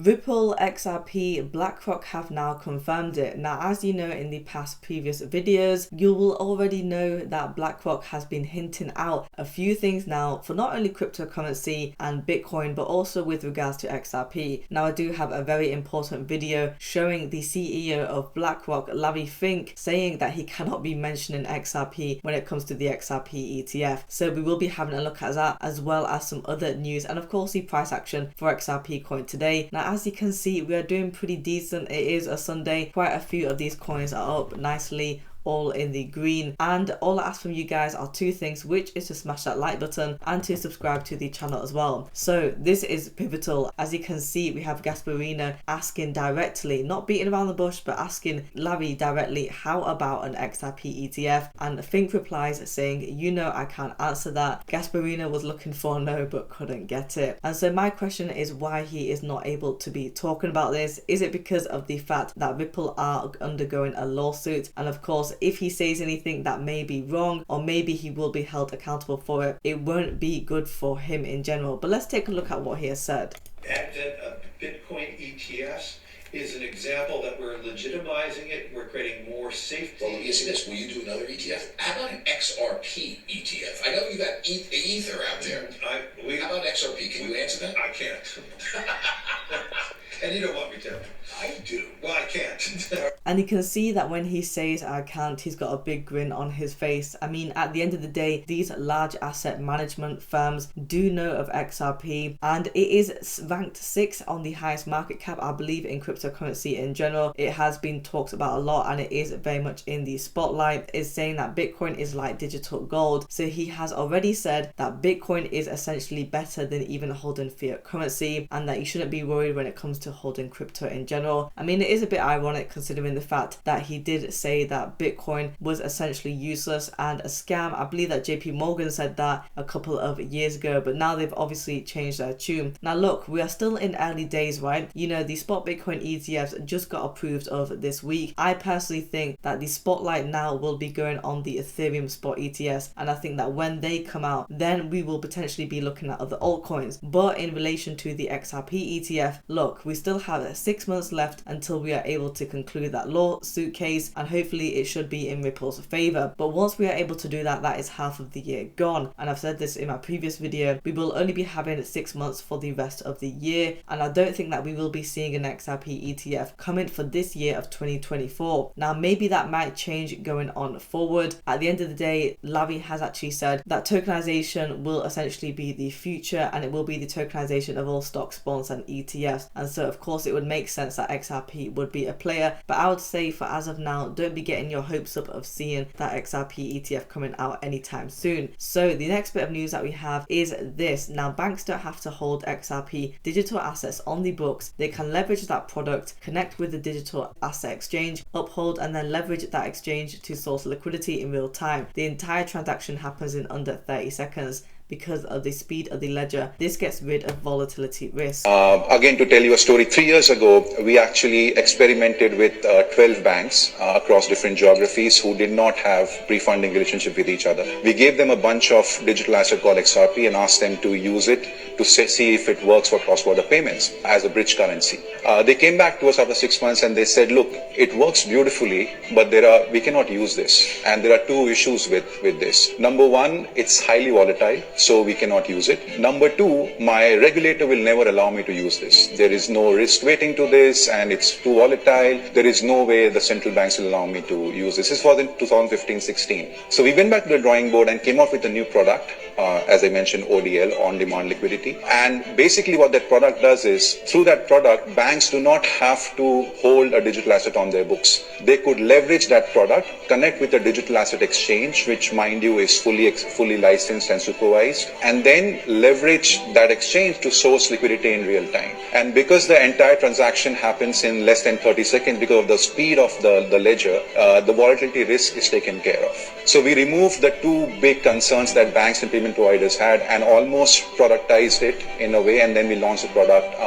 Ripple, XRP, BlackRock have now confirmed it. Now, as you know in the past previous videos, you will already know that BlackRock has been hinting out a few things now for not only cryptocurrency and Bitcoin, but also with regards to XRP. Now, I do have a very important video showing the CEO of BlackRock, Larry Fink, saying that he cannot be mentioning XRP when it comes to the XRP ETF. So we will be having a look at that, as well as some other news and of course the price action for XRP coin today. Now, as you can see, we are doing pretty decent. It is a Sunday. Quite a few of these coins are up nicely, all in the green, and all I ask from you guys are two things, which is to smash that like button and to subscribe to the channel as well. So this is pivotal. As you can see, we have Gasparino asking directly, not beating around the bush, but asking Larry directly, how about an XRP ETF? And Fink replies saying, you know, I can't answer that. Gasparino was looking for a no but couldn't get it. And so my question is why he is not able to be talking about this. Is it because of the fact that Ripple are undergoing a lawsuit? And of course, if he says anything that may be wrong, or maybe he will be held accountable for it, it won't be good for him in general. But let's take a look at what he has said. Bitcoin ETFs is an example that we're legitimizing it. We're creating more safety. Well, let me ask you this. Will you do another ETF? How about an XRP ETF? I know you got Ether out there. How about XRP? Can you answer that? I can't. And you don't want me to. I do. Well, I can't. And you can see that when he says I can't, he's got a big grin on his face. I mean, at the end of the day, these large asset management firms do know of XRP, and it is ranked 6th on the highest market cap, I believe, in cryptocurrency in general. It has been talked about a lot and it is very much in the spotlight. It's saying that Bitcoin is like digital gold. So he has already said that Bitcoin is essentially better than even holding fiat currency, and that you shouldn't be worried when it comes to holding crypto in general. I mean, it is a bit ironic considering the fact that he did say that Bitcoin was essentially useless and a scam. I believe that JP Morgan said that a couple of years ago, but now they've obviously changed their tune. Now look, we are still in early days, right? You know, the spot Bitcoin ETFs just got approved of this week. I personally think that the spotlight now will be going on the Ethereum spot ETFs, and I think that when they come out, then we will potentially be looking at other altcoins. But in relation to the XRP ETF, look, we still have 6 months left until we are able to conclude that lawsuit case, and hopefully it should be in Ripple's favor. But once we are able to do that, that is half of the year gone. And I've said this in my previous video, we will only be having 6 months for the rest of the year, and I don't think that we will be seeing an XRP ETF coming for this year of 2024. Now maybe that might change going on forward. At the end of the day, Larry has actually said that tokenization will essentially be the future, and it will be the tokenization of all stocks, bonds and ETFs. And so of course it would make sense that XRP would be a player, but I would say for as of now, don't be getting your hopes up of seeing that XRP ETF coming out anytime soon. So the next bit of news that we have is this. Now, banks don't have to hold XRP digital assets on the books. They can leverage that product, connect with the digital asset exchange, uphold and then leverage that exchange to source liquidity in real time. The entire transaction happens in under 30 seconds. Because of the speed of the ledger, this gets rid of volatility risk. Again, to tell you a story, 3 years ago, we actually experimented with 12 banks across different geographies who did not have pre-funding relationship with each other. We gave them a bunch of digital asset called XRP and asked them to use it to see if it works for cross-border payments as a bridge currency. They came back to us after 6 months and they said, look, it works beautifully, but we cannot use this. And there are two issues with this. Number one, it's highly volatile, so we cannot use it. Number two, my regulator will never allow me to use this. There is no risk weighting to this and it's too volatile. There is no way the central banks will allow me to use this. This was in 2015-16. So we went back to the drawing board and came up with a new product, as I mentioned, ODL, on-demand liquidity. And basically what that product does is, through that product, banks do not have to hold a digital asset on their books. They could leverage that product, connect with a digital asset exchange, which mind you is fully licensed and supervised, and then leverage that exchange to source liquidity in real time. And because the entire transaction happens in less than 30 seconds, because of the speed of the ledger, the volatility risk is taken care of. So we remove the two big concerns that banks and payment payment providers had, and almost productized it in a way, and then we launched the product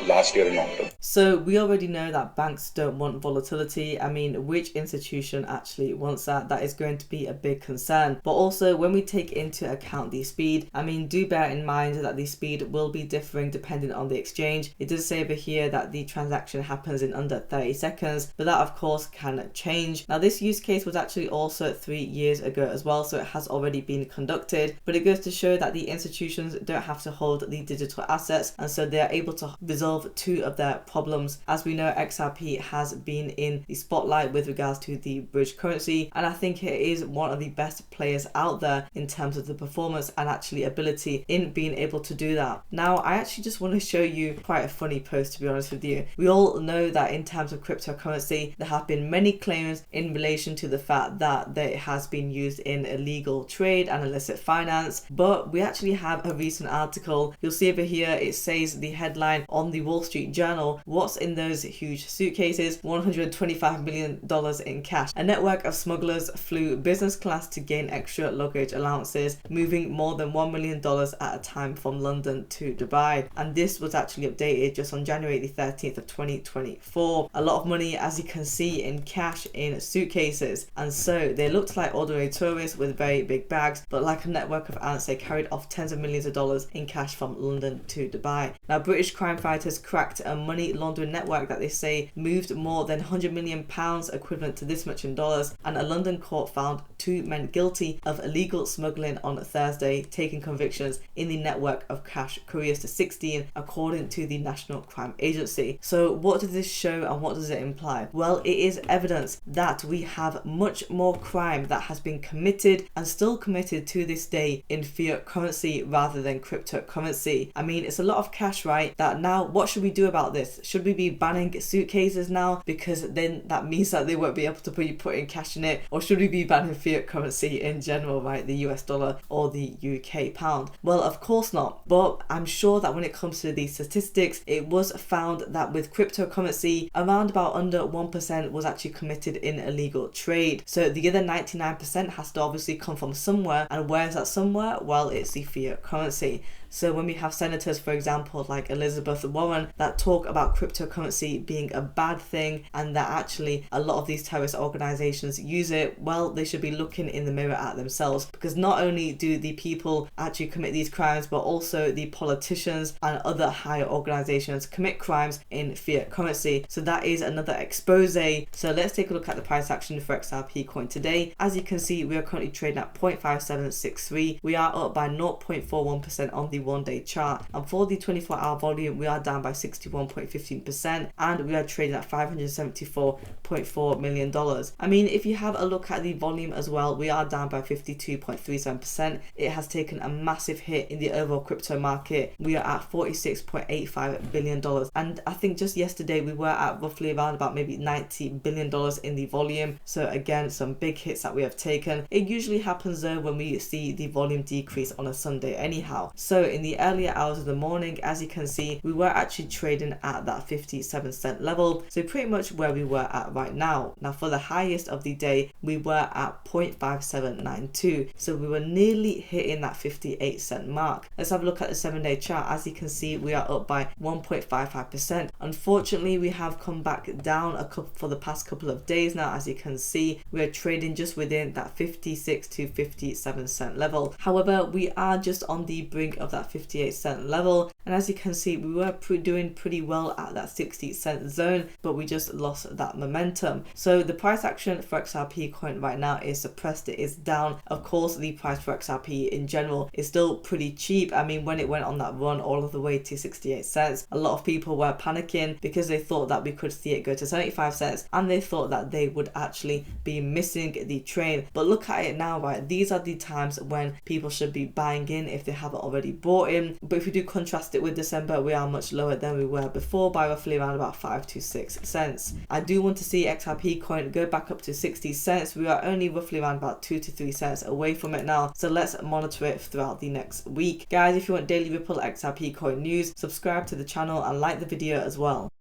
last year in October. So we already know that banks don't want volatility. I mean, which institution actually wants that? That is going to be a big concern. But also, when we take into account the speed, I mean, do bear in mind that the speed will be differing depending on the exchange. It does say over here that the transaction happens in under 30 seconds, but that of course can change. Now, this use case was actually also 3 years ago as well, so it has already been conducted, but it goes to show that the institutions don't have to hold the digital assets, and so they are able to resolve 2 of their problems. As we know, XRP has been in the spotlight with regards to the bridge currency, and I think it is one of the best players out there in terms of the performance and actually ability in being able to do that. Now, I actually just want to show you quite a funny post, to be honest with you. We all know that in terms of cryptocurrency, there have been many claims in relation to the fact that it has been used in illegal trade and illicit finance, but we actually have a recent article. You'll see over here, it says the headline on the Wall Street Journal, "What's in those huge suitcases? $125 million in cash. A network of smugglers flew business class to gain extra luggage allowances, moving more than $1 million at a time from London to Dubai." And this was actually updated just on January the 13th of 2024. A lot of money, as you can see, in cash in suitcases, and so they looked like ordinary tourists with very big bags, but like a network of ants, they carried off tens of millions of dollars in cash from London to Dubai. Now, British crime fighters cracked a money laundering network that they say moved more than £100 million, equivalent to this much in dollars, and a London court found 2 men guilty of illegal smuggling on Thursday, taking convictions in the network of cash couriers to 16, according to the National Crime Agency. So what does this show and what does it imply? Well, it is evidence that we have much more crime that has been committed and still committed to this day in fiat currency rather than cryptocurrency. I mean, it's a lot of cash, right? That now, what should we do about this? Should we be banning suitcases now, because then that means that they won't be able to be putting cash in it? Or should we be banning fiat currency in general, right? The US dollar or the UK pound? Well, of course not. But I'm sure that when it comes to these statistics, it was found that with cryptocurrency, around about under 1% was actually committed in illegal trade. So the other 99% has to obviously come from somewhere, and where is that somewhere? Well, it's the fiat currency. So when we have senators, for example, like Elizabeth Warren, that talk about cryptocurrency being a bad thing and that actually a lot of these terrorist organizations use it, well, they should be looking in the mirror at themselves, because not only do the people actually commit these crimes, but also the politicians and other higher organizations commit crimes in fiat currency. So that is another expose. So let's take a look at the price action for XRP coin today. As you can see, we are currently trading at 0.5763. We are up by 0.41% on the 1-day chart, and for the 24-hour volume, we are down by 61.15%, and we are trading at $574.4 million. I mean, if you have a look at the volume as well, we are down by 52.37%. It has taken a massive hit in the overall crypto market. We are at $46.85 billion, and I think just yesterday we were at roughly around about maybe $90 billion in the volume. So again, some big hits that we have taken. It usually happens though when we see the volume decrease on a Sunday anyhow. So in the earlier hours of the morning, as you can see, we were actually trading at that 57-cent level, so pretty much where we were at right now. Now for the highest of the day, we were at 0.5792, so we were nearly hitting that 58-cent mark. Let's have a look at the 7-day chart. As you can see, we are up by 1.55%. Unfortunately, we have come back down for the past couple of days now. As you can see, we are trading just within that 56 to 57-cent level. However, we are just on the brink of that 58-cent level, and as you can see, we were doing pretty well at that 60-cent zone, but we just lost that momentum. So the price action for XRP coin right now is suppressed. It is down. Of course, the price for XRP in general is still pretty cheap. I mean, when it went on that run all of the way to 68 cents, a lot of people were panicking because they thought that we could see it go to 75 cents, and they thought that they would actually be missing the train. But look at it now, right? These are the times when people should be buying in if they haven't already bought in. But if we do contrast it with December, we are much lower than we were before by roughly around about 5 to 6 cents. I do want to see XRP coin go back up to 60 cents. We are only roughly around about 2 to 3 cents away from it now, so let's monitor it throughout the next week. Guys, if you want daily Ripple XRP coin news, subscribe to the channel and like the video as well.